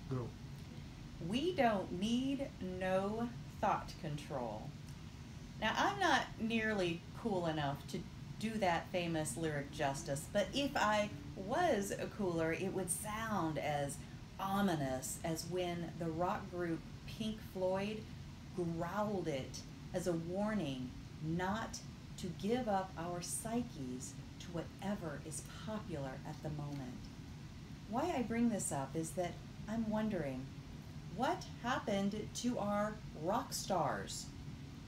Go. We don't need no thought control. Now, I'm not nearly cool enough to do that famous lyric justice, but if I was a cooler, it would sound as ominous as when the rock group Pink Floyd growled it as a warning not to give up our psyches to whatever is popular at the moment. Why I bring this up is that I'm wondering what happened to our rock stars,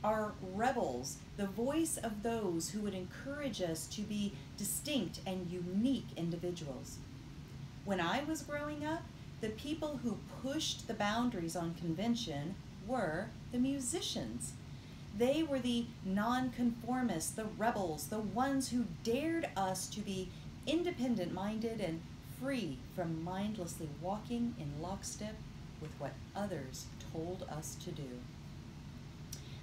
our rebels, the voice of those who would encourage us to be distinct and unique individuals. When I was growing up, the people who pushed the boundaries on convention were the musicians. They were the nonconformists, the rebels, the ones who dared us to be independent minded and free from mindlessly walking in lockstep with what others told us to do.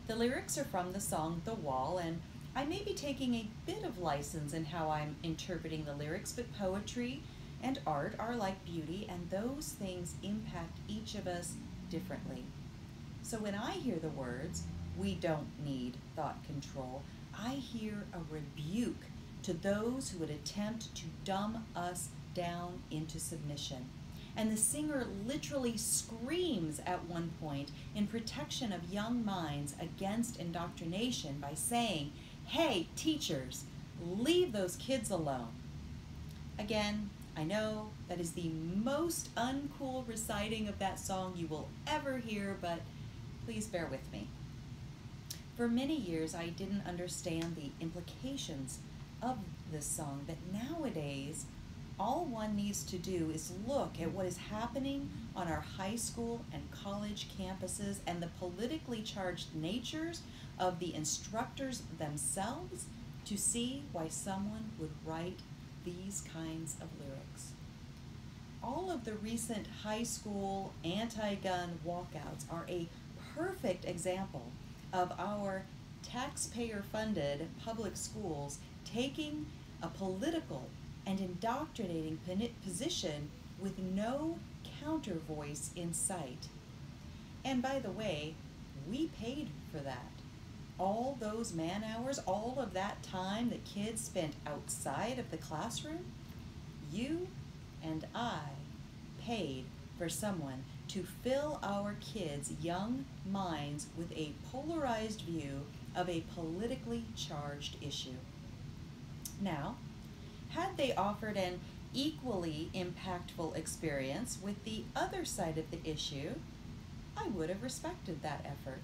The lyrics are from the song The Wall, and I may be taking a bit of license in how I'm interpreting the lyrics, but poetry and art are like beauty, and those things impact each of us differently. So when I hear the words, we don't need thought control, I hear a rebuke to those who would attempt to dumb us down into submission. And the singer literally screams at one point in protection of young minds against indoctrination by saying, "Hey, teachers, leave those kids alone." Again, I know that is the most uncool reciting of that song you will ever hear, but please bear with me. For many years, I didn't understand the implications of this song, but nowadays, all one needs to do is look at what is happening on our high school and college campuses and the politically charged natures of the instructors themselves to see why someone would write these kinds of lyrics. All of the recent high school anti-gun walkouts are a perfect example of our taxpayer-funded public schools taking a political and indoctrinating position with no counter voice in sight. And by the way, we paid for that. All those man hours, all of that time that kids spent outside of the classroom, you and I paid for someone to fill our kids' young minds with a polarized view of a politically charged issue. Now, had they offered an equally impactful experience with the other side of the issue, I would have respected that effort.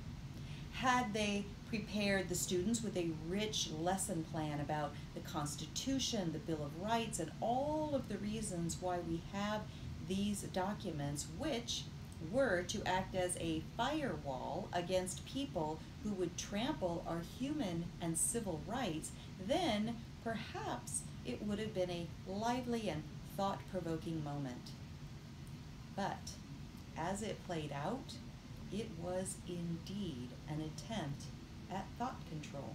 Had they prepared the students with a rich lesson plan about the Constitution, the Bill of Rights, and all of the reasons why we have these documents, which were to act as a firewall against people who would trample our human and civil rights, then perhaps it would have been a lively and thought-provoking moment. But as it played out, it was indeed an attempt at thought control.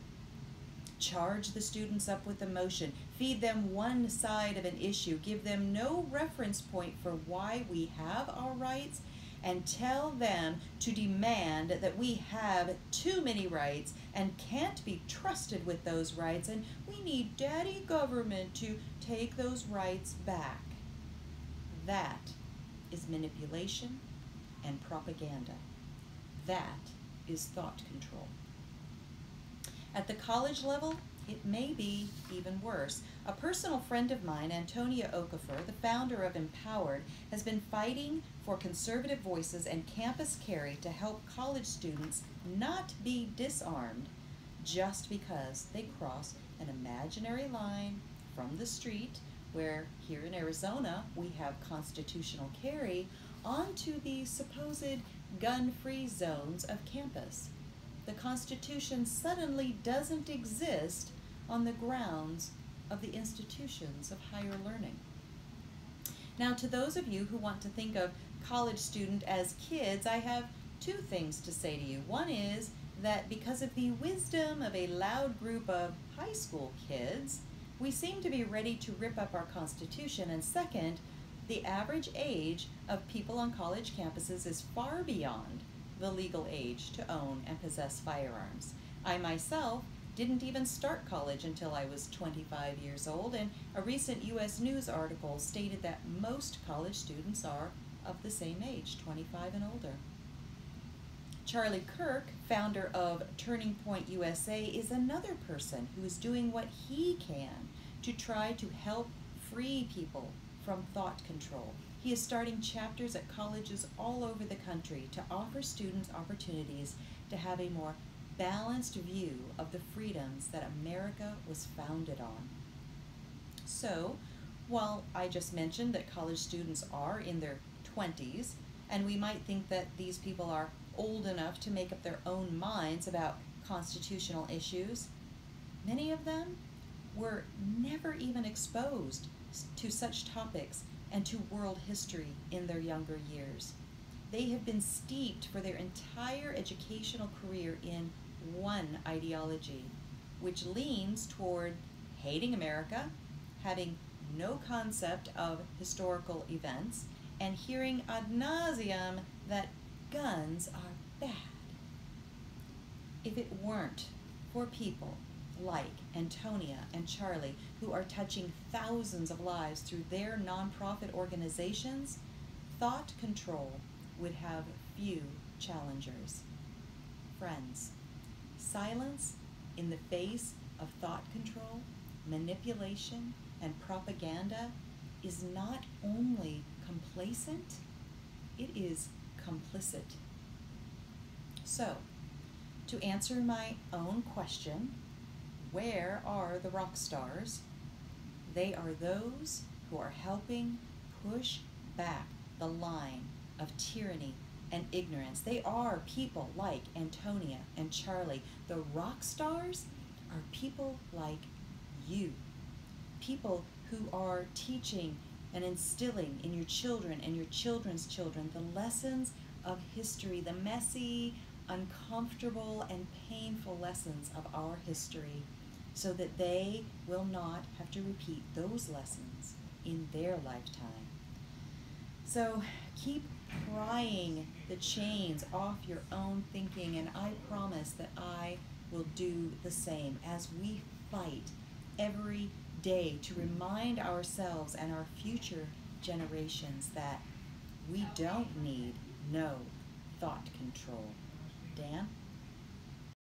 Charge the students up with emotion, feed them one side of an issue, give them no reference point for why we have our rights, and tell them to demand that we have too many rights and can't be trusted with those rights, and we need daddy government to take those rights back. That is manipulation and propaganda. That is thought control. At the college level, it may be even worse. A personal friend of mine, Antonia Okafor, the founder of Empowered, has been fighting for conservative voices and campus carry to help college students not be disarmed just because they cross an imaginary line from the street, where here in Arizona we have constitutional carry, onto the supposed gun-free zones of campus. The Constitution suddenly doesn't exist on the grounds of the institutions of higher learning. Now, to those of you who want to think of college student as kids, I have two things to say to you. One is that because of the wisdom of a loud group of high school kids, we seem to be ready to rip up our Constitution. And second, The average age of people on college campuses is far beyond the legal age to own and possess firearms. I myself didn't even start college until I was 25 years old, and a recent U.S. News article stated that most college students are of the same age, 25 and older. Charlie Kirk, founder of Turning Point USA, is another person who is doing what he can to try to help free people from thought control. He is starting chapters at colleges all over the country to offer students opportunities to have a more balanced view of the freedoms that America was founded on. So, while I just mentioned that college students are in their 20s, and we might think that these people are old enough to make up their own minds about constitutional issues, many of them were never even exposed to such topics and to world history in their younger years. They have been steeped for their entire educational career in one ideology, which leans toward hating America, having no concept of historical events, and hearing ad nauseum that guns are bad. If it weren't for people like Antonia and Charlie, who are touching thousands of lives through their nonprofit organizations, thought control would have few challengers. Friends, silence in the face of thought control, manipulation, and propaganda is not only complacent, it is complicit. So, to answer my own question, where are the rock stars? They are those who are helping push back the line of tyranny and ignorance. They are people like Antonia and Charlie. The rock stars are people like you. People who are teaching and instilling in your children and your children's children the lessons of history, the messy, uncomfortable, and painful lessons of our history, so that they will not have to repeat those lessons in their lifetime. So keep prying the chains off your own thinking, and I promise that I will do the same as we fight every day to remind ourselves and our future generations that we don't need no thought control. Dan?